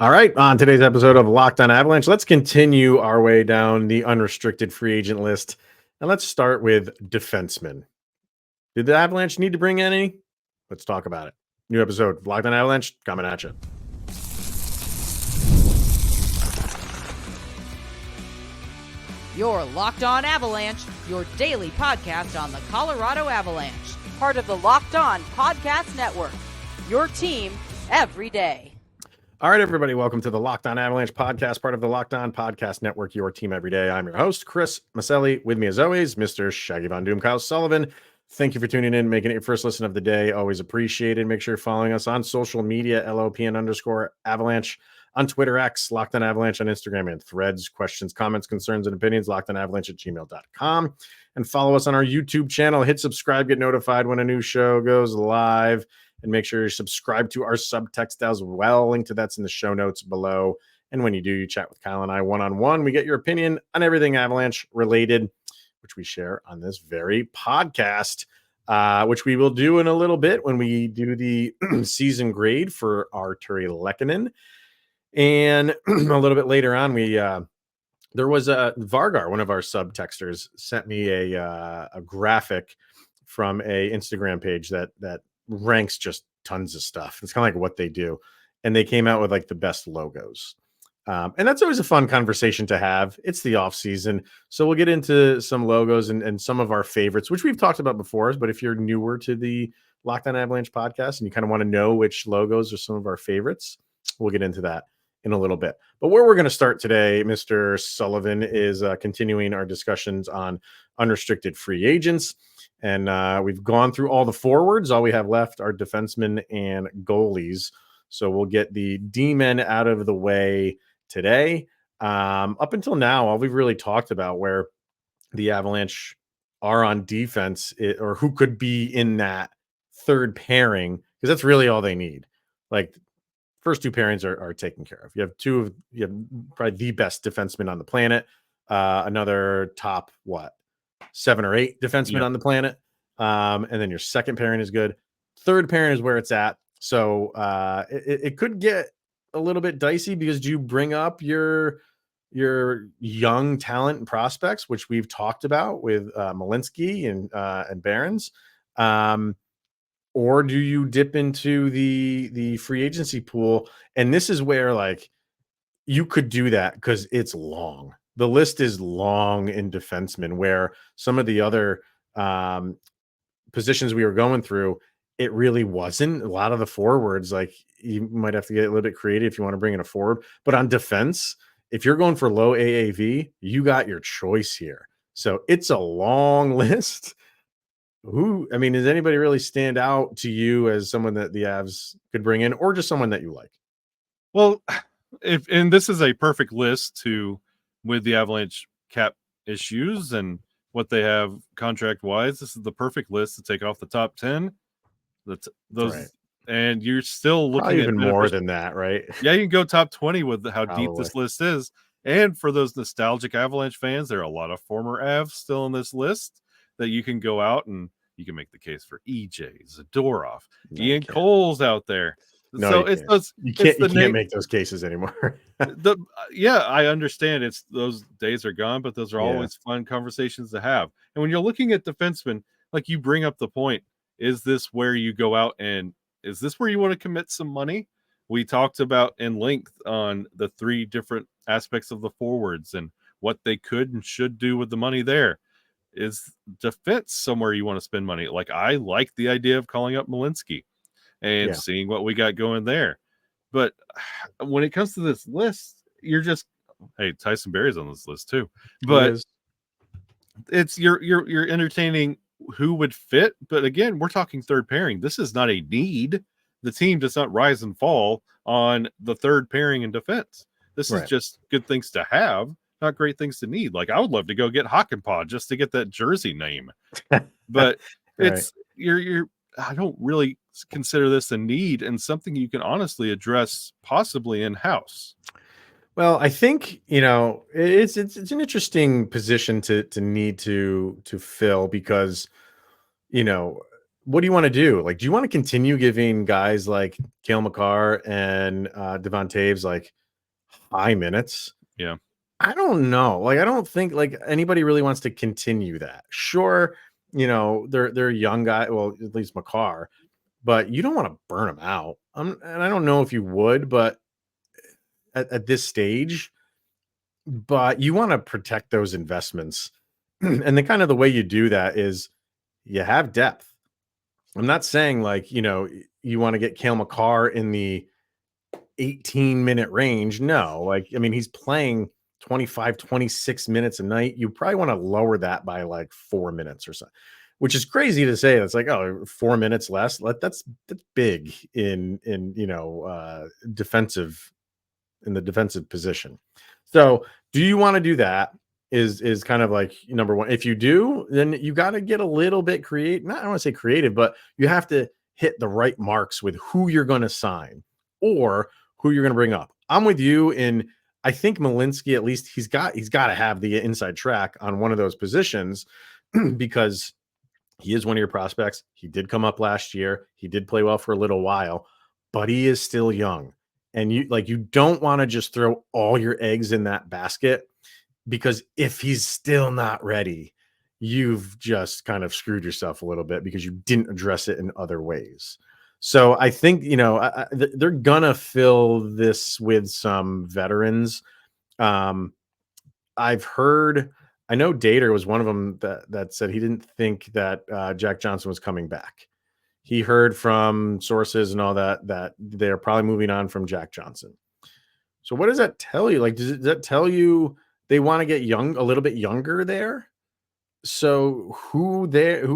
All right, on today's episode of Locked On Avalanche, let's continue our way down the unrestricted free agent list. And let's start with defensemen. Did the Avalanche need to bring in any? Let's talk about it. New episode of Locked On Avalanche coming at you. You're Locked On Avalanche, your daily podcast on the Colorado Avalanche, part of the Locked On Podcast Network. Your team every day. All right, everybody, welcome to the Locked On Avalanche podcast, part of the Locked On Podcast Network, your team every day. I'm your host, Chris Maselli. With me, as always, Mr. Shaggy Von Doom, Kyle Sullivan. Thank you for tuning in, making it your first listen of the day. Always appreciated. Make sure you're following us on social media, LOPN_Avalanche on Twitter, X, Locked On Avalanche on Instagram and Threads. Questions, comments, concerns, and opinions, lockedonavalanche@gmail.com. And follow us on our YouTube channel. Hit subscribe, get notified when a new show goes live. And make sure you subscribe to our subtext as well. Link to that's in the show notes below. And when you do, you chat with Kyle and I one-on-one. We get your opinion on everything Avalanche related, which we share on this very podcast, which we will do in a little bit when we do the season grade for Arturi Lehkonen. And a little bit later on, there was a Vargar, one of our subtexters, sent me a graphic from a Instagram page that ranks just tons of stuff. It's kind of like what they do. And they came out with like the best logos. And that's always a fun conversation to have. It's the off season. So we'll get into some logos and some of our favorites, which we've talked about before. But if you're newer to the Locked On Avalanche podcast and you kind of want to know which logos are some of our favorites, we'll get into that in a little bit. But where we're going to start today, Mr. Sullivan, is continuing our discussions on unrestricted free agents. And we've gone through all the forwards. All we have left are defensemen and goalies. So we'll get the D-men out of the way today. Up until now, all we've really talked about where the Avalanche are on defense or who could be in that third pairing, because that's really all they need. Like, first two pairings are taken care of. You have probably the best defenseman on the planet. Another top, 7 or 8 defensemen on the planet. And then your second pairing is good. Third pairing is where it's at. So it could get a little bit dicey because you bring up your young talent and prospects, which we've talked about with Malinsky and Barons. Or do you dip into the free agency pool? And this is where like you could do that because it's long. The list is long in defensemen, where some of the other positions we were going through, it really wasn't. A lot of the forwards, like you might have to get a little bit creative if you want to bring in a forward. But on defense, if you're going for low AAV, you got your choice here. So it's a long list. Does anybody really stand out to you as someone that the Avs could bring in, or just someone that you like? Well, and this is a perfect list with the Avalanche cap issues and what they have contract wise. This is the perfect list to take off the top 10. Right. And you're still looking probably at even more than that, right? Yeah, you can go top 20 with how Probably. deep this list is. And for those nostalgic Avalanche fans, there are a lot of former Avs still on this list that you can go out and you can make the case for EJ, Zadorov, Ian Cole's out there. No, so you can't make those cases anymore. I understand those days are gone, but those are always fun conversations to have. And when you're looking at defensemen, like you bring up the point, is this where you go out and is this where you want to commit some money? We talked about in length on the 3 different aspects of the forwards and what they could and should do with the money there. Is defense somewhere you want to spend money? Like, I like the idea of calling up Malinsky and seeing what we got going there. But when it comes to this list, you're just, hey, Tyson Berry's on this list too. But it's you're entertaining who would fit. But again, we're talking third pairing. This is not a need. The team does not rise and fall on the third pairing in defense. This is just good things to have, not great things to need. Like, I would love to go get Hakanpää just to get that jersey name. But it's you're I don't really consider this a need and something you can honestly address possibly in-house. Well, I think, it's an interesting position to need to fill because, what do you want to do? Like, do you want to continue giving guys like Cale Makar and Devon Taves like high minutes? Yeah. I don't know. Like, I don't think like anybody really wants to continue that. Sure, they're a young guy. Well, at least Makar, but you don't want to burn them out. And I don't know if you would, but at this stage, but you want to protect those investments. And the kind of the way you do that is you have depth. I'm not saying like, you want to get Cale Makar in the 18-minute range. No, like, I mean, he's playing 25, 26 minutes a night. You probably want to lower that by like 4 minutes or so, which is crazy to say. It's like, oh, 4 minutes less. That's big in the defensive position. So do you want to do that? Is kind of like number one. If you do, then you got to get a little bit creative. I don't want to say creative, but you have to hit the right marks with who you're going to sign or who you're going to bring up. I'm with you in, I think Malinsky, at least he's got to have the inside track on one of those positions because he is one of your prospects. He did come up last year. He did play well for a little while, but he is still young. And you don't want to just throw all your eggs in that basket, because if he's still not ready, you've just kind of screwed yourself a little bit because you didn't address it in other ways. So I think, they're going to fill this with some veterans. I've heard, I know Dater was one of them that said he didn't think that Jack Johnson was coming back. He heard from sources and all that they're probably moving on from Jack Johnson. So what does that tell you? Like, does that tell you they want to get a little bit younger there? So who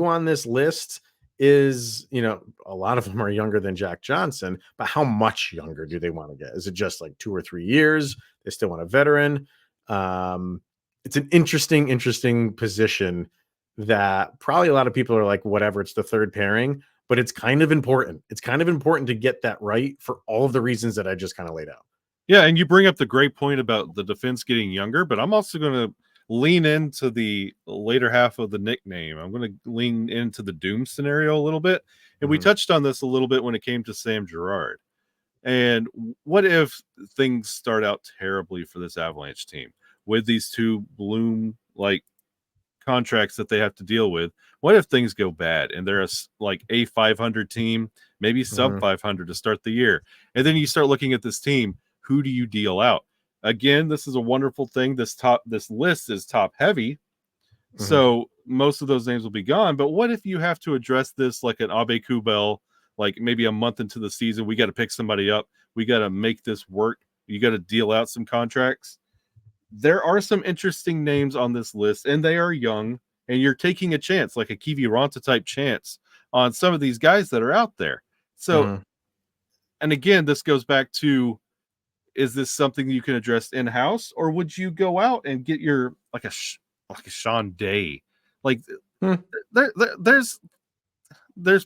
on this list is, a lot of them are younger than Jack Johnson, but how much younger do they want to get? Is it just like 2 or 3 years? They still want a veteran. It's an interesting position that probably a lot of people are like, whatever, it's the third pairing, but it's kind of important. It's kind of important to get that right for all of the reasons that I just kind of laid out. Yeah, and you bring up the great point about the defense getting younger, but I'm also going to lean into the later half of the nickname. I'm going to lean into the doom scenario a little bit. And we touched on this a little bit when it came to Sam Girard. And what if things start out terribly for this Avalanche team with these two Bloom-like contracts that they have to deal with? What if things go bad and they're a 500 team, maybe sub 500 to start the year? And then you start looking at this team. Who do you deal out? Again, this is a wonderful thing. This list is top heavy. So most of those names will be gone. But what if you have to address this like an Abe Kubel, like maybe a month into the season? We got to pick somebody up. We got to make this work. You got to deal out some contracts. There are some interesting names on this list, and they are young, and you're taking a chance, like a Kiwi Ranta type chance on some of these guys that are out there. So, and again, this goes back to, is this something you can address in-house, or would you go out and get your like a Sean Day? Like there's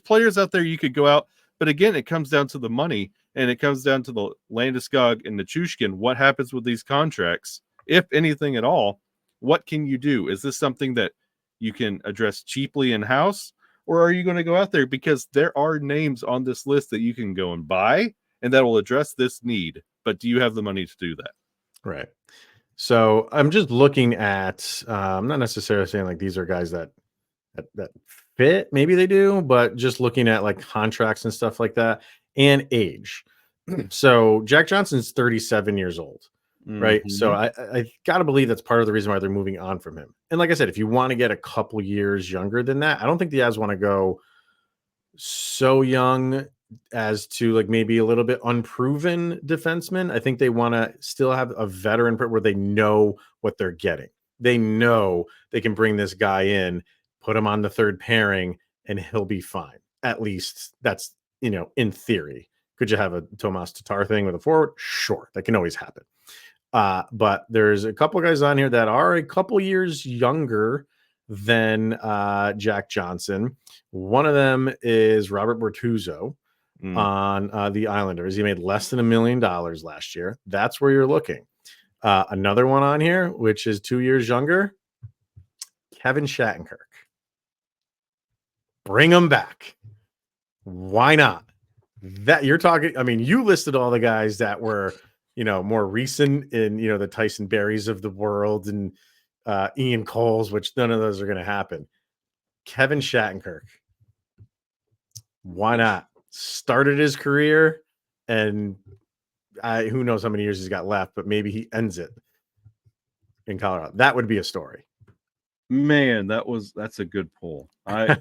players out there you could go out, but again, it comes down to the money, and it comes down to the Landeskog and the Chushkin. What happens with these contracts, if anything at all? What can you do? Is this something that you can address cheaply in-house, or are you going to go out there? Because there are names on this list that you can go and buy, and that will address this need. But do you have the money to do that? Right. So I'm just looking at, I'm not necessarily saying like these are guys that fit. Maybe they do, but just looking at like contracts and stuff like that and age. So Jack Johnson's 37 years old, right? So I got to believe that's part of the reason why they're moving on from him. And like I said, if you want to get a couple years younger than that, I don't think the Avs want to go so young as to like maybe a little bit unproven defenseman. I think they want to still have a veteran where they know what they're getting. They know they can bring this guy in, put him on the third pairing, and he'll be fine. At least that's, in theory. Could you have a Tomas Tatar thing with a forward? Sure, that can always happen. But there's a couple guys on here that are a couple years younger than Jack Johnson. One of them is Robert Bortuzzo on the Islanders. He made less than $1 million last year. That's where you're looking. Another one on here, which is 2 years younger, Kevin Shattenkirk. Bring him back. Why not? That you're talking. I mean, you listed all the guys that were, more recent in, the Tyson Berries of the world and Ian Coles, which none of those are going to happen. Kevin Shattenkirk. Why not? Started his career, and who knows how many years he's got left, but maybe he ends it in Colorado. That would be a story. Man, that's a good pull. I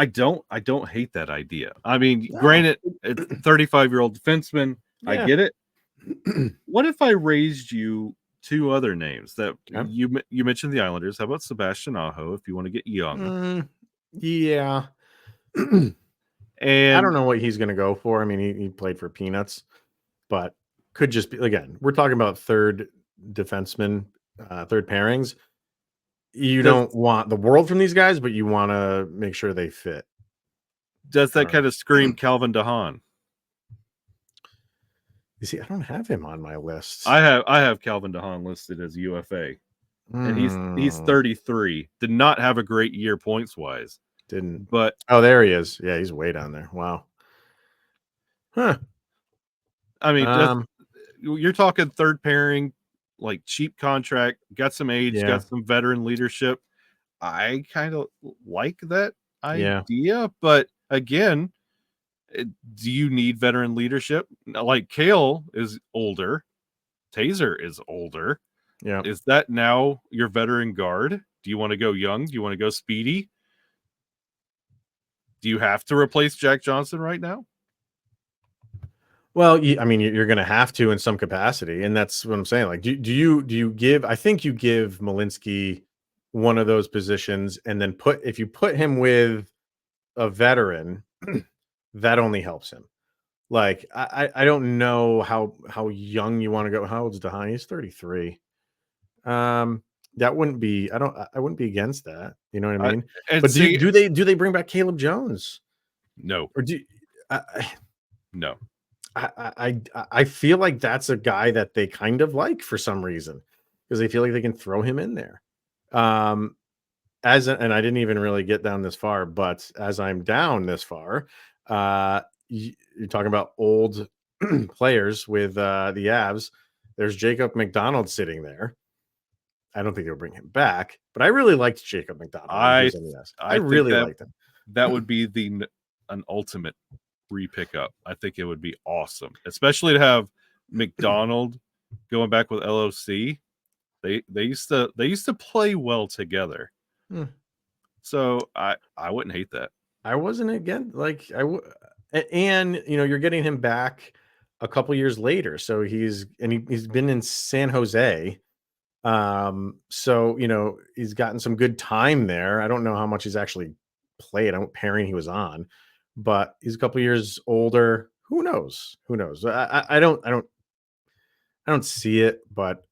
don't hate that idea. I mean, granted, it's 35-year-old defenseman. Yeah. I get it. What if I raised you two other names that you mentioned the Islanders? How about Sebastian Aho if you want to get young? Yeah. And I don't know what he's going to go for. I mean, he played for peanuts, but could just be, again, we're talking about third defenseman, third pairings. You don't want the world from these guys, but you want to make sure they fit. Does that kind of scream Calvin DeHaan? You see, I don't have him on my list. I have Calvin DeHaan listed as UFA, and he's 33. Did not have a great year points wise. Didn't, but there he is. Yeah, he's way down there. Wow. Huh. I mean, you're talking third pairing, like cheap contract, got some age, got some veteran leadership. I kind of like that idea, but again, do you need veteran leadership? Like Kale is older, Taser is older. Yeah, is that now your veteran guard? Do you want to go young? Do you want to go speedy? Do you have to replace Jack Johnson right now? Well, I mean, you're going to have to in some capacity, and that's what I'm saying. Like, do you give? I think you give Malinsky one of those positions, and then if you put him with a veteran, that only helps him. Like, I don't know how young you want to go. How old's DeHaan? He's 33. That wouldn't be. I wouldn't be against that. You know what I mean? But do they bring back Caleb Jones? No. Or no. I feel like that's a guy that they kind of like for some reason because they feel like they can throw him in there. And I didn't even really get down this far, but as I'm down this far, you're talking about old players with the Avs. There's Jacob McDonald sitting there. I don't think they'll bring him back, but I really liked Jacob McDonald. I really liked him. That would be an ultimate re-pick up. I think it would be awesome, especially to have McDonald going back with LOC. They used to play well together. So I wouldn't hate that. I wasn't again. Like and you're getting him back a couple years later. So he's been in San Jose. So he's gotten some good time there. I don't know how much he's actually played. I don't pairing he was on, but he's a couple years older. Who knows? I don't see it, but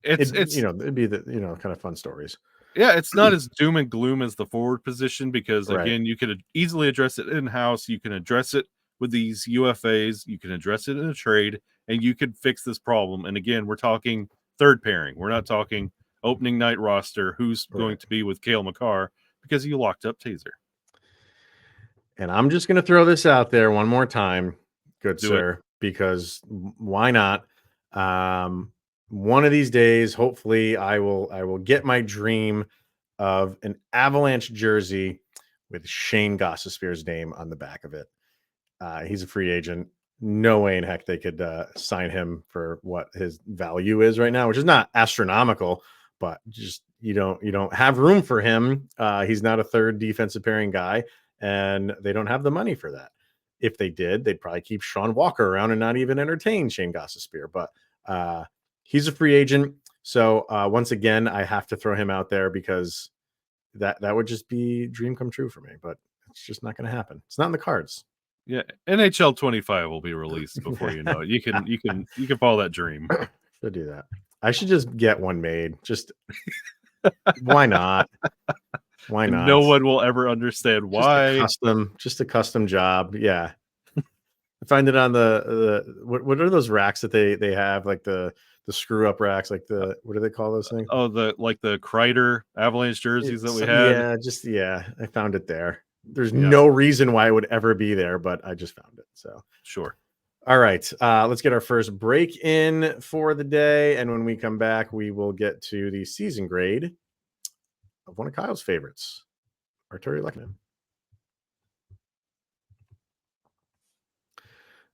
it'd be the kind of fun stories. Yeah, it's not as doom and gloom as the forward position because again, you could easily address it in-house. You can address it with these UFAs. You can address it in a trade, and you could fix this problem. And again, we're talking third pairing. We're not talking opening night roster. Who's going to be with Cale Makar because you locked up Taser. And I'm just going to throw this out there one more time, good sir, because why not? One of these days, hopefully, I will get my dream of an Avalanche jersey with Shane Gossespier's name on the back of it. He's a free agent. No way in heck they could sign him for what his value is right now, which is not astronomical, but just you don't have room for him. He's not a third defensive pairing guy, and they don't have the money for that. If they did, they'd probably keep Sean Walker around and not even entertain Shane Gossespier. But he's a free agent. So once again, I have to throw him out there because that would just be dream come true for me. But it's just not going to happen. It's not in the cards. Yeah, NHL 25 will be released before you know it. You can follow that dream. Should do that. I should just get one made. Just why not? Why not? No one will ever understand why. Just a custom job. Yeah. I find it on the what are those racks that they have, like the screw up racks, like what do they call those things? Oh, the Kreider Avalanche jerseys that we had. Yeah, I found it there. there's no reason why it would ever be there, but I just found it. So sure. All right. Let's get our first break in for the day. And when we come back, we will get to the season grade of one of Kyle's favorites, Arturi Lehkonen.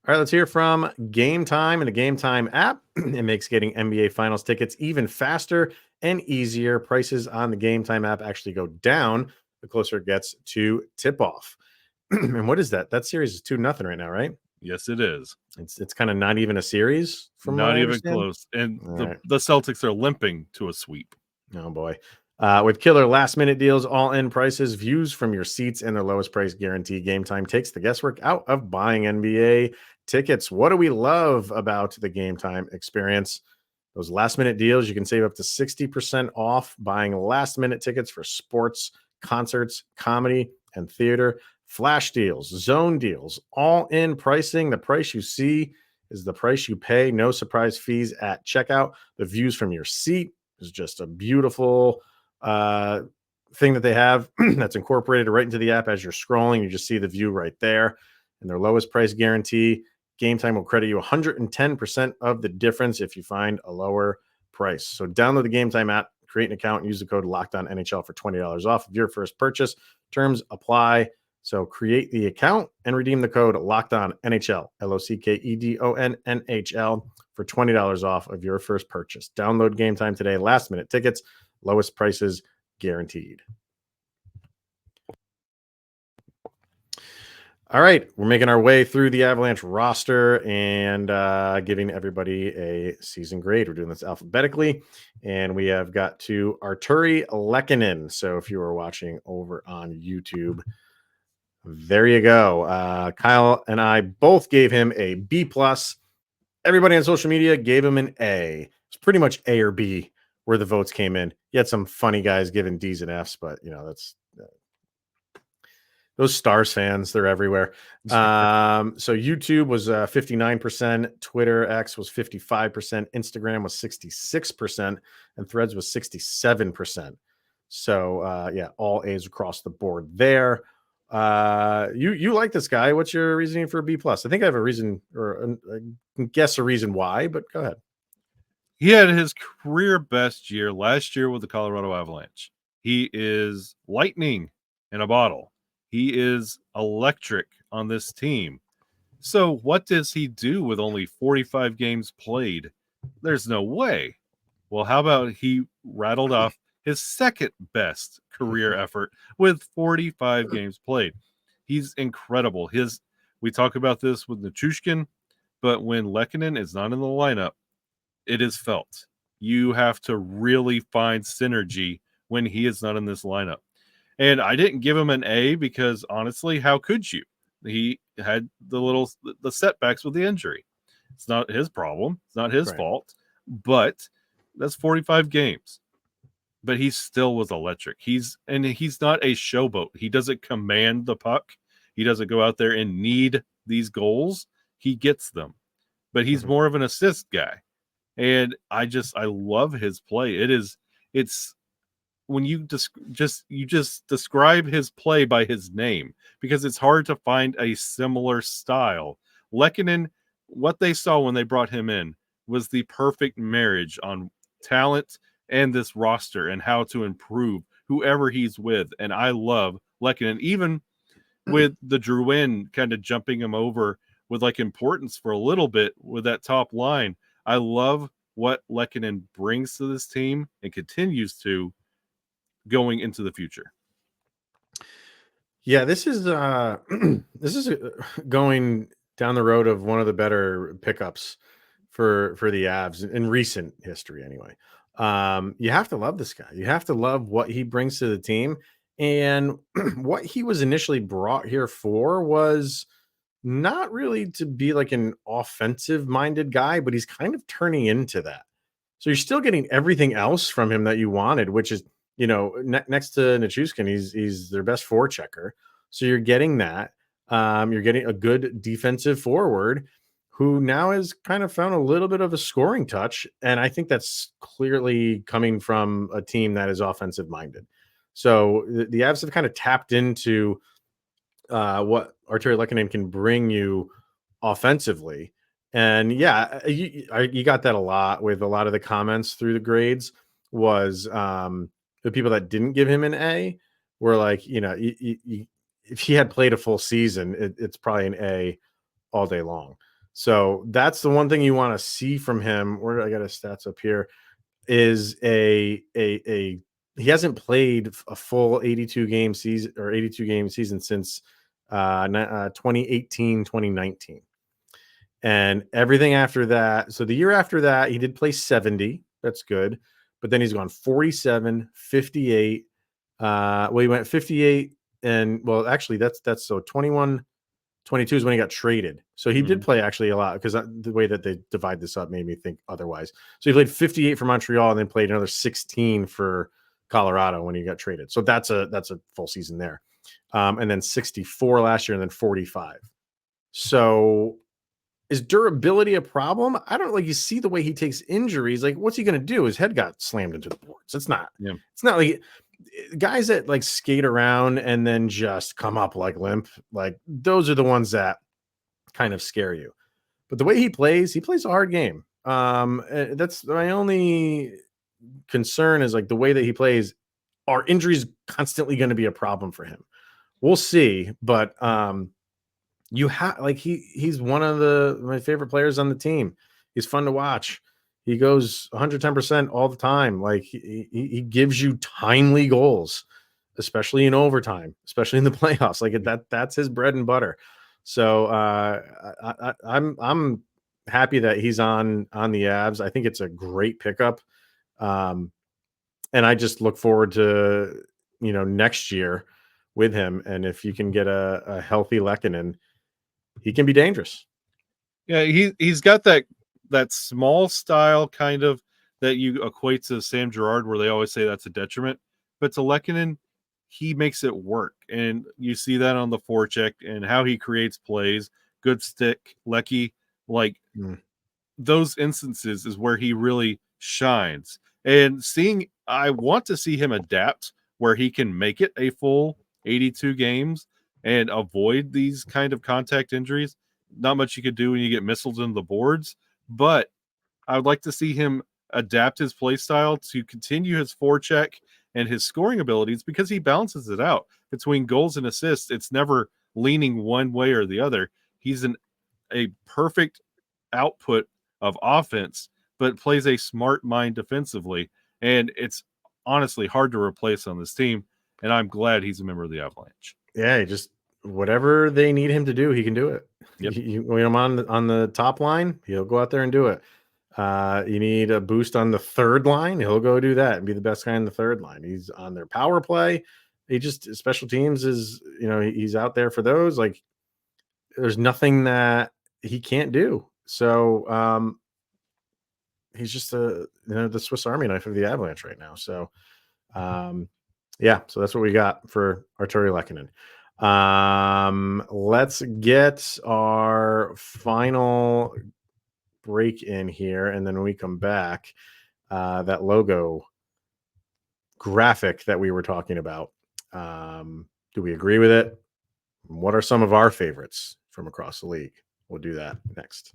All right, let's hear from Game Time and the Game Time app. It makes getting NBA Finals tickets even faster and easier. Prices on the Game Time app actually go down the closer it gets to tip-off. And what is that? That series is 2-0 right now, right? Yes, it is. It's kind of not even a series, from not what I even understand. Close. And the Celtics are limping to a sweep. Oh boy. With killer last-minute deals, all-in prices, views from your seats, and their lowest price guarantee, Game Time takes the guesswork out of buying NBA tickets. What do we love about the Game Time experience? Those last-minute deals, you can save up to 60% off buying last-minute tickets for sports, concerts, comedy, and theater. Flash deals, zone deals, all-in pricing. The price you see is the price you pay. No surprise fees at checkout. The views from your seat is just a beautiful thing that they have that's incorporated right into the app. As you're scrolling, you just see the view right there. And their lowest price guarantee, Game Time will credit you 110% of the difference if you find a lower price. So download the Game Time app, create an account, and use the code LOCKEDONNHL for $20 off of your first purchase. Terms apply. So create the account and redeem the code LOCKEDONNHL, LOCKEDONNHL, for $20 off of your first purchase. Download Game Time today. Last minute tickets, lowest prices guaranteed. All right, we're making our way through the Avalanche roster and giving everybody a season grade. We're doing this alphabetically, and we have got to Arturi Lehkonen. So if you are watching over on YouTube, there you go. Kyle and I both gave him a B+. Everybody on social media gave him an A. It's pretty much A or B where the votes came in. You had some funny guys giving D's and F's, but that's those Stars fans, they're everywhere. So YouTube was 59%, Twitter X was 55%, Instagram was 66%, and Threads was 67%. So yeah, all A's across the board there. You like this guy. What's your reasoning for a B+? I think I have a reason, or I can guess a reason why, but go ahead. He had his career best year last year with the Colorado Avalanche. He is lightning in a bottle. He is electric on this team. So what does he do with only 45 games played? There's no way. Well, how about he rattled off his second best career effort with 45 games played? He's incredible. We talk about this with Nichushkin, but when Lehkonen is not in the lineup, it is felt. You have to really find synergy when he is not in this lineup. And I didn't give him an A because, honestly, how could you? He had the setbacks with the injury. It's not his problem. It's not his fault. But that's 45 games. But he still was electric. He's not a showboat. He doesn't command the puck. He doesn't go out there and need these goals. He gets them. But he's more of an assist guy. And I love his play. It's when you just describe his play by his name, because it's hard to find a similar style. Lehkonen, what they saw when they brought him in was the perfect marriage on talent and this roster and how to improve whoever he's with. And I love Lehkonen, even with the Drouin kind of jumping him over with importance for a little bit with that top line. I love what Lehkonen brings to this team and continues to going into the future. Yeah, this is going down the road of one of the better pickups for the Avs in recent history anyway. You have to love this guy. You have to love what he brings to the team. And what he was initially brought here for was not really to be like an offensive minded guy, but he's kind of turning into that. So you're still getting everything else from him that you wanted, which is, next to Nichushkin, he's their best forechecker. So you're getting that. You're getting a good defensive forward who now has kind of found a little bit of a scoring touch. And I think that's clearly coming from a team that is offensive minded. So the Avs have kind of tapped into what Artturi Lehkonen can bring you offensively. And yeah, you got that a lot with a lot of the comments through the grades was the people that didn't give him an A were like, if he had played a full season, it's probably an A all day long. So that's the one thing you want to see from him. Where I got his stats up here is a he hasn't played a full 82 game season or 82 game season since 2018, 2019. And everything after that. So the year after that, he did play 70. That's good. But then he's gone 47, 58. He went 58 and actually that's so 21, 22 is when he got traded. So he did play actually a lot because the way that they divide this up made me think otherwise. So he played 58 for Montreal and then played another 16 for Colorado when he got traded. So that's a full season there. And then 64 last year and then 45. So is durability a problem? I don't you see the way he takes injuries. Like, what's he going to do? His head got slammed into the boards. It's not like guys that skate around and then just come up like limp. Like those are the ones that kind of scare you. But the way he plays a hard game. That's my only concern is the way that he plays. Are injuries constantly going to be a problem for him? We'll see. But you have he's one of my favorite players on the team. He's fun to watch. He goes 110% all the time. He gives you timely goals, especially in overtime, especially in the playoffs. That's his bread and butter. So I'm happy that he's on the Avs. I think it's a great pickup. And I just look forward to next year with him. And if you can get a healthy Lehkonen, he can be dangerous. Yeah, he's got that small style kind of that you equate to Sam Girard, where they always say that's a detriment. But to Lehkonen, he makes it work. And you see that on the forecheck and how he creates plays. Good stick, Lecky. Those instances is where he really shines. And I want to see him adapt where he can make it a full 82 games and avoid these kind of contact injuries. Not much you could do when you get missiles into the boards, but I would like to see him adapt his play style to continue his forecheck and his scoring abilities because he balances it out between goals and assists. It's never leaning one way or the other. He's a perfect output of offense, but plays a smart mind defensively. And it's honestly hard to replace on this team. And I'm glad he's a member of the Avalanche. Yeah, just whatever they need him to do, he can do it. Yep. I'm on the top line, he'll go out there and do it. You need a boost on the third line, he'll go do that and be the best guy in the third line. He's on their power play. He just special teams is, he's out there for those. There's nothing that he can't do. So he's just the Swiss Army knife of the Avalanche right now. So yeah, so that's what we got for Artturi Lehkonen. Let's get our final break in here, and then when we come back, that logo graphic that we were talking about, do we agree with it? What are some of our favorites from across the league? We'll do that next.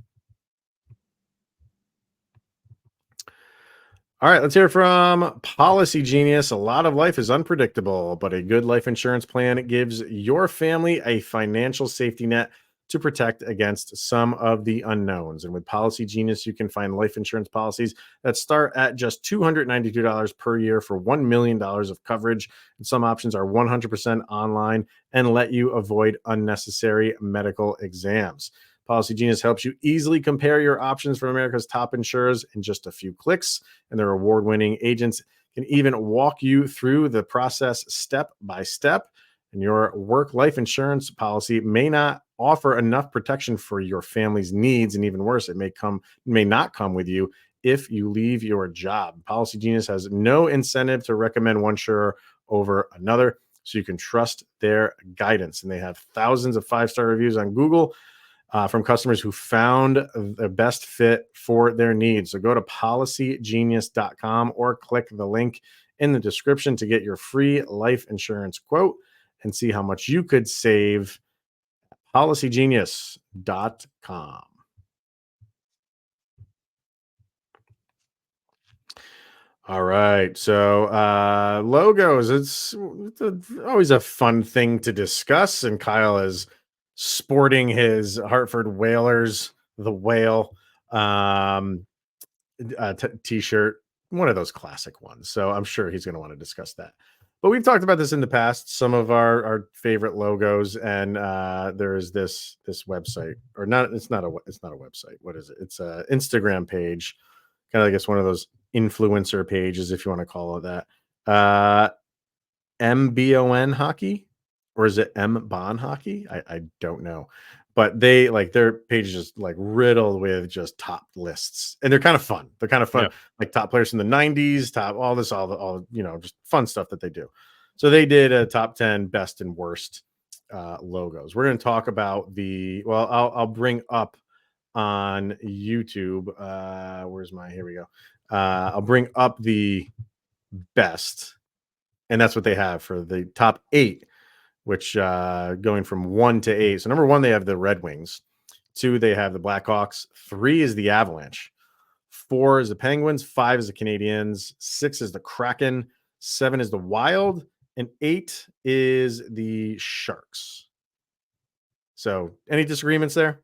All right, let's hear from Policygenius. A lot of life is unpredictable, but a good life insurance plan gives your family a financial safety net to protect against some of the unknowns. And with Policygenius, you can find life insurance policies that start at just $292 per year for $1 million of coverage. And some options are 100% online and let you avoid unnecessary medical exams. Policygenius helps you easily compare your options from America's top insurers in just a few clicks, and their award-winning agents can even walk you through the process step by step. And your work life insurance policy may not offer enough protection for your family's needs, and even worse, it may not come with you if you leave your job. Policygenius has no incentive to recommend one insurer over another, so you can trust their guidance. And they have thousands of 5-star reviews on Google from customers who found the best fit for their needs. So go to policygenius.com or click the link in the description to get your free life insurance quote. and see how much you could save. Policygenius.com. All right. So logos, it's always a fun thing to discuss. And Kyle is sporting his Hartford Whalers, the whale t-shirt, one of those classic ones. So I'm sure he's going to want to discuss that. But we've talked about this in the past, some of our favorite logos, and there's this website, or not, it's not a website. What is it? It's a Instagram page, kind of, I guess, one of those influencer pages, if you want to call it that. MBON hockey, or is it M-Bon hockey? I don't know. But they, like, their page is just like riddled with just top lists, and they're kind of fun. They're kind of fun, like top players from the 90s, top all just fun stuff that they do. So they did a top 10 best and worst logos. We're going to talk about I'll bring up on YouTube. Here we go. I'll bring up the best, and that's what they have for the top 8. Which going from 1 to 8. So number 1, they have the Red Wings. 2, they have the Blackhawks. 3 is the Avalanche. 4 is the Penguins. 5 is the Canadiens. 6 is the Kraken. 7 is the Wild. And 8 is the Sharks. So any disagreements there?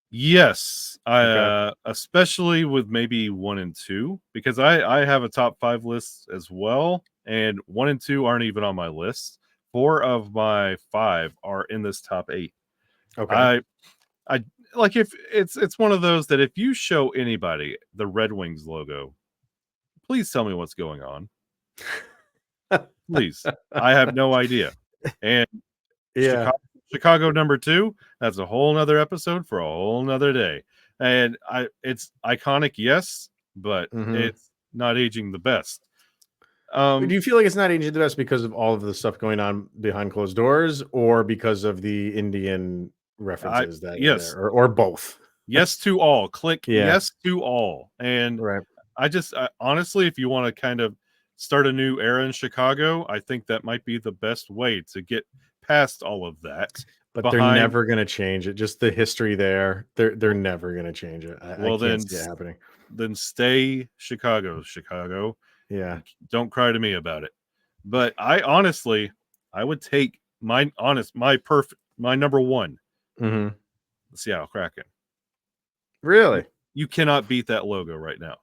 Yes. Okay. Especially with maybe 1 and 2, because I have a top 5 list as well. And 1 and 2 aren't even on my list. 4 of my 5 are in this top 8. Okay. I like, if it's one of those that if you show anybody the Red Wings logo, please tell me what's going on. Please. I have no idea. And Chicago number 2, that's a whole nother episode for a whole nother day. And it's iconic, yes, but it's not aging the best. Do you feel like it's not aging the best because of all of the stuff going on behind closed doors, or because of the Indian references yes, or both? Yes to all. Click yes to all. And I honestly, if you want to kind of start a new era in Chicago, I think that might be the best way to get past all of that. But they're never going to change it. Just the history there. They're never going to change it. I can't see it happening. Then stay Chicago. Yeah. Don't cry to me about it. But I would take my number 1. The Seattle Kraken. Really? You cannot beat that logo right now.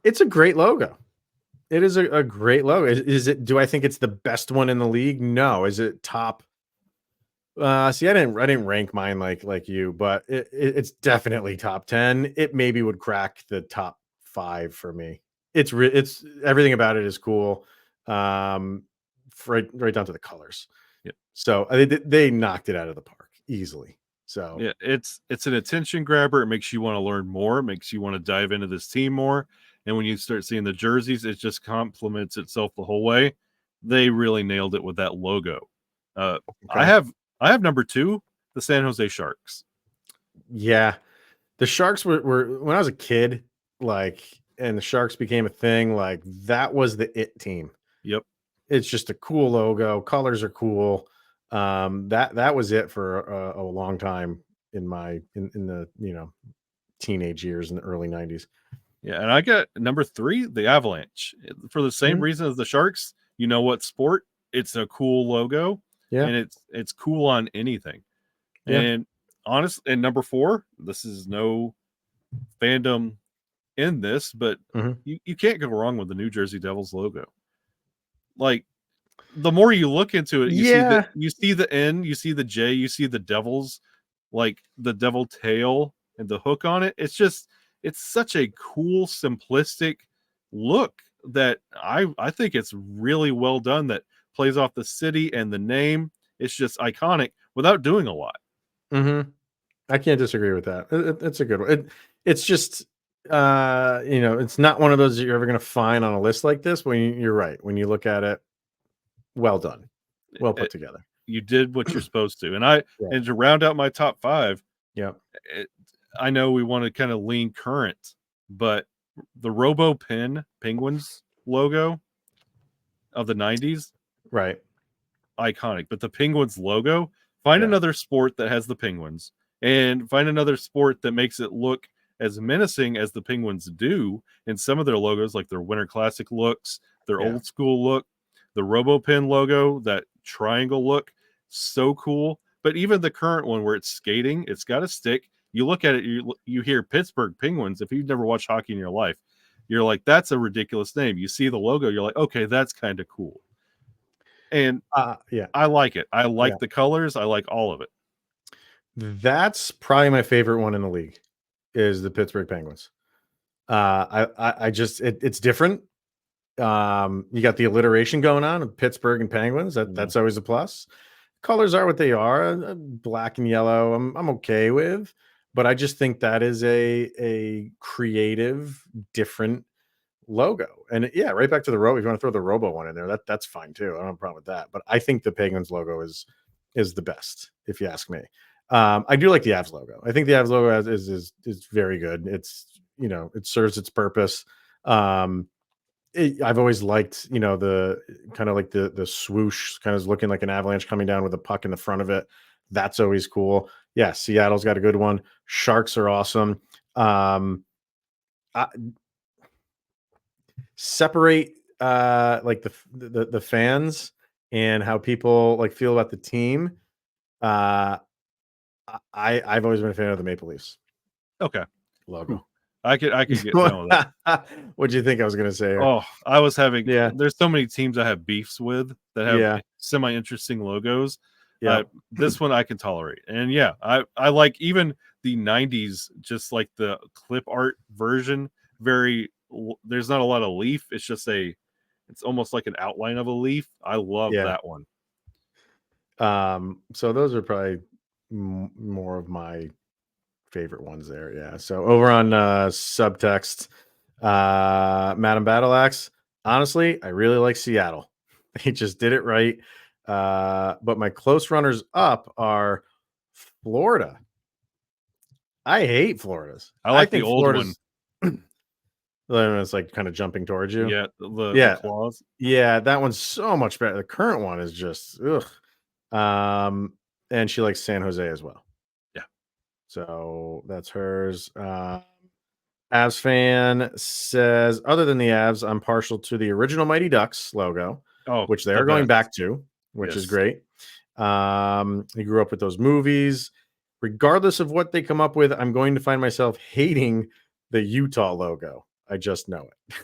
It's a great logo. It is a great logo. Is it? Do I think it's the best one in the league? No. Is it top? See, I didn't rank mine like you, but it's definitely top 10. It maybe would crack the top 5 for me. It's everything about it is cool, right down to the colors. Yeah. So they knocked it out of the park easily. So yeah, it's an attention grabber. It makes you want to learn more. It makes you want to dive into this team more. And when you start seeing the jerseys, it just complements itself the whole way. They really nailed it with that logo. I have number 2, the San Jose Sharks. Yeah, the Sharks were when I was a kid, and the Sharks became a thing. Like, that was the it team. Yep, it's just a cool logo. Colors are cool. That was it for a long time in the teenage years in the early 90s. Yeah, and I got number 3, the Avalanche, for the same reason as the Sharks. You know what sport? It's a cool logo. Yeah, and it's cool on anything. Yeah. And honestly, and number 4, this is no fandom in this, but you can't go wrong with the New Jersey Devils logo. Like, the more you look into it, you see the N, you see the J, you see the Devils, like the devil tail and the hook on it. It's such a cool, simplistic look that I think it's really well done, that plays off the city and the name. It's just iconic without doing a lot. I can't disagree with that. It's a good one. It's just it's not one of those that you're ever going to find on a list like this. You're right. When you look at it, well done, well put together. You did what you're supposed to. And to round out my top 5, I know we want to kind of lean current, but the Robo Pen Penguins logo of the 90s, right? iconic. But the Penguins logo, find another sport that has the Penguins, and find another sport that makes it look as menacing as the Penguins do in some of their logos, like their Winter Classic looks, their old school look, the RoboPen logo, that triangle look, so cool. But even the current one where it's skating, it's got a stick. You look at it, you hear Pittsburgh Penguins. If you've never watched hockey in your life, you're like, that's a ridiculous name. You see the logo, you're like, okay, that's kind of cool. And I like it. I like the colors. I like all of it. That's probably my favorite one in the league, is the Pittsburgh Penguins. I just it's different. You got the alliteration going on of Pittsburgh and Penguins. That's always a plus. Colors are what they are, black and yellow. I'm okay with, but I just think that is a creative, different logo. And right back to the Robo. If you want to throw the Robo one in there, that's fine too. I don't have a problem with that. But I think the Penguins logo is the best, if you ask me. I do like the Avs logo. I think the Avs logo is very good. It's, it serves its purpose. I've always liked, the kind of like the swoosh, kind of looking like an avalanche coming down with a puck in the front of it. That's always cool. Yeah, Seattle's got a good one. Sharks are awesome. Separate like the fans and how people like feel about the team. I've always been a fan of the Maple Leafs. Okay. Logo. I could get down with that. What'd you think I was going to say? Oh, I was having. There's so many teams I have beefs with that have semi-interesting logos. This one I can tolerate, and I like even the '90s, just like the clip art version. There's not a lot of leaf. It's just it's almost like an outline of a leaf. I love that one. So those are probably more of my favorite ones there. Yeah. So over on subtext, Madam Battleaxe, honestly, I really like Seattle. They just did it right. But my close runners up are Florida. I hate Florida's. I think the old Florida's, one. It's like kind of jumping towards you. Yeah. The claws. Yeah. That one's so much better. The current one is just, ugh. And she likes San Jose as well. So that's hers. Avs fan says, other than the Avs, I'm partial to the original Mighty Ducks logo, which they are going back to, which is great. He grew up with those movies. Regardless of what they come up with, I'm going to find myself hating the Utah logo. I just know it.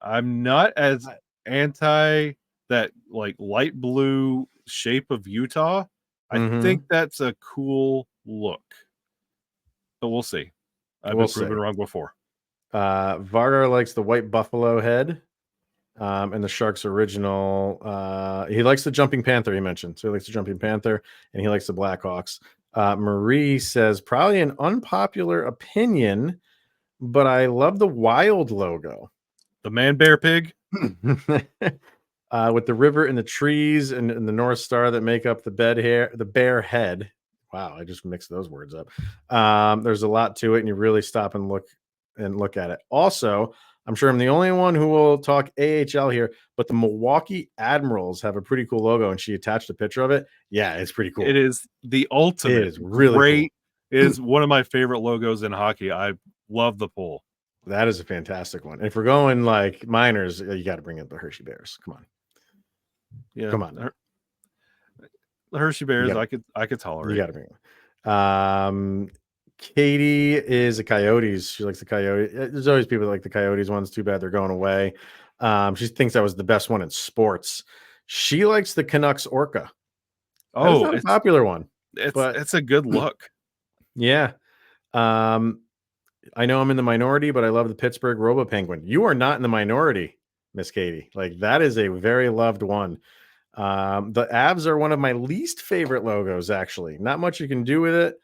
I'm not as anti that like light blue shape of Utah. I think that's a cool look, but we'll see. I've been proven wrong before. Vargar likes the white buffalo head, and the Sharks original. He likes the Jumping Panther. He mentioned, so he likes the Jumping Panther, and he likes the Blackhawks. Marie says probably an unpopular opinion, but I love the Wild logo, the man bear pig. With the river and the trees and the North Star that make up the bear head. Wow, I just mixed those words up. There's a lot to it, and you really stop and look at it. Also, I'm sure I'm the only one who will talk AHL here, but the Milwaukee Admirals have a pretty cool logo, and she attached a picture of it. Yeah, it's pretty cool. It is the ultimate. It is really great. Cool. It is one of my favorite logos in hockey. I love the pull. That is a fantastic one. And if we're going like minors, you got to bring up the Hershey Bears. Come on. Yeah, come on. The Hershey Bears, I could tolerate. You got to bring them. Katie is a Coyotes. She likes the Coyotes. There's always people that like the Coyotes ones. Too bad they're going away. She thinks that was the best one in sports. She likes the Canucks Orca. Oh, it's a popular one. It's a good look. Yeah. I know I'm in the minority, but I love the Pittsburgh Robo Penguin. You are not in the minority, Miss Katie. Like, that is a very loved one. The Avs are one of my least favorite logos, actually. Not much you can do with it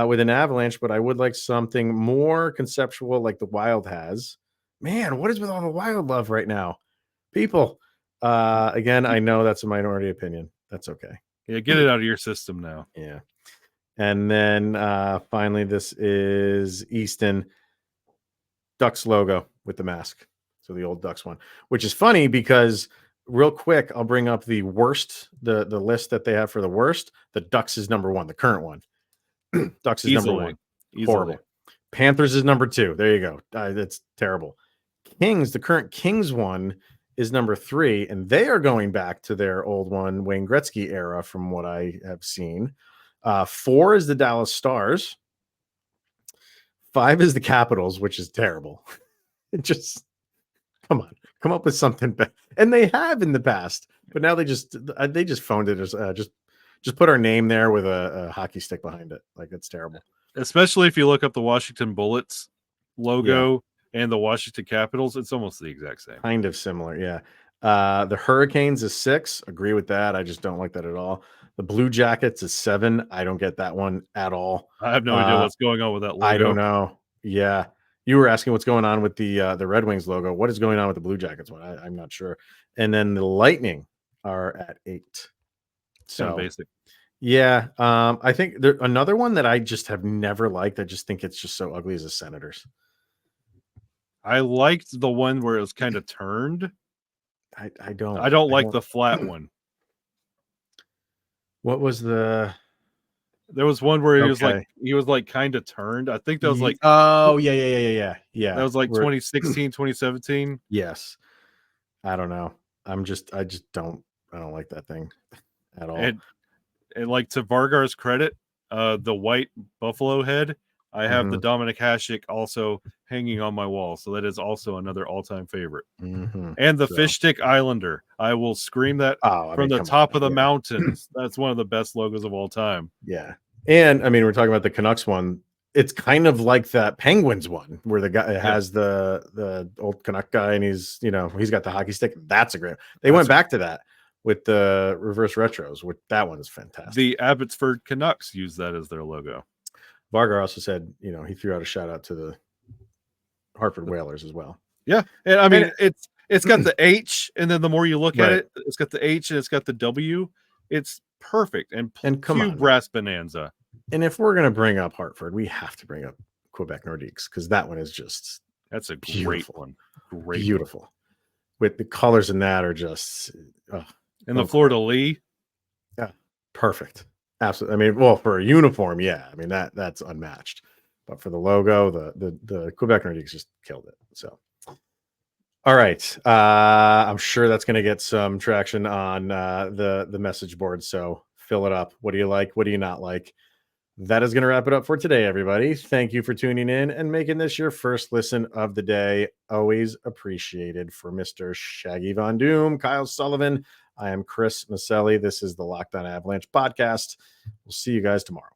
with an Avalanche, but I would like something more conceptual like the Wild has. Man, what is with all the Wild love right now? People, again, I know that's a minority opinion. That's okay. Yeah, get it out of your system now. Yeah. And then finally, this is Easton Ducks logo with the mask. So the old Ducks one, which is funny because real quick, I'll bring up the worst, the list that they have for the worst. The Ducks is number 1, the current one. Ducks is number 1. Horrible. Panthers is number 2. There you go. That's terrible. Kings, the current Kings one is number 3, and they are going back to their old one, Wayne Gretzky era, from what I have seen. 4 is the Dallas Stars. 5 is the Capitals, which is terrible. It just, come on, come up with something better. And they have in the past, but now they just phoned it as just put our name there with a hockey stick behind it. Like, it's terrible. Especially if you look up the Washington Bullets logo and the Washington Capitals, it's almost the exact same. Kind of similar, yeah. The Hurricanes is 6. Agree with that. I just don't like that at all. The Blue Jackets is 7. I don't get that one at all. I have no idea what's going on with that logo. I don't know. Yeah. You were asking what's going on with the Red Wings logo. What is going on with the Blue Jackets one? I'm not sure. And then the Lightning are at 8. So kind of basic. Yeah. I think another one that I just have never liked. I just think it's just so ugly as the Senators. I liked the one where it was kind of turned. I don't like the flat one. What was the? There was one where he was like kind of turned. I think that was like, oh yeah. That was like 2016, 2017. Yes. I don't know. I don't like that thing at all. And like, to Vargar's credit, the white buffalo head, I have the Dominic Hasek also hanging on my wall. So that is also another all-time favorite. And the Fish Stick Islander. I will scream that from the top of the mountains. That's one of the best logos of all time. Yeah. And I mean, we're talking about the Canucks one. It's kind of like that Penguins one where the guy has the old Canuck guy and he's got the hockey stick. That's a great. They went back to that with the reverse retros. That one is fantastic. The Abbotsford Canucks use that as their logo. Vargar also said, he threw out a shout out to the Hartford Whalers as well. Yeah. And I mean, it's got the H, and then the more you look at it, it's got the H and it's got the W. It's perfect. And come on, brass bonanza. And if we're going to bring up Hartford, we have to bring up Quebec Nordiques, because that one is just, that's a great one. Beautiful. One. With the colors in that are just, and the Fleur de Lis. Yeah. Perfect. Absolutely. I mean, well, for a uniform, yeah. I mean, that's unmatched. But for the logo, the Quebec Nordiques just killed it. So, all right. I'm sure that's going to get some traction on the message board. So fill it up. What do you like? What do you not like? That is going to wrap it up for today, everybody. Thank you for tuning in and making this your first listen of the day. Always appreciated. For Mr. Shaggy Von Doom, Kyle Sullivan, I am Chris Maselli. This is the Locked On Avalanche podcast. We'll see you guys tomorrow.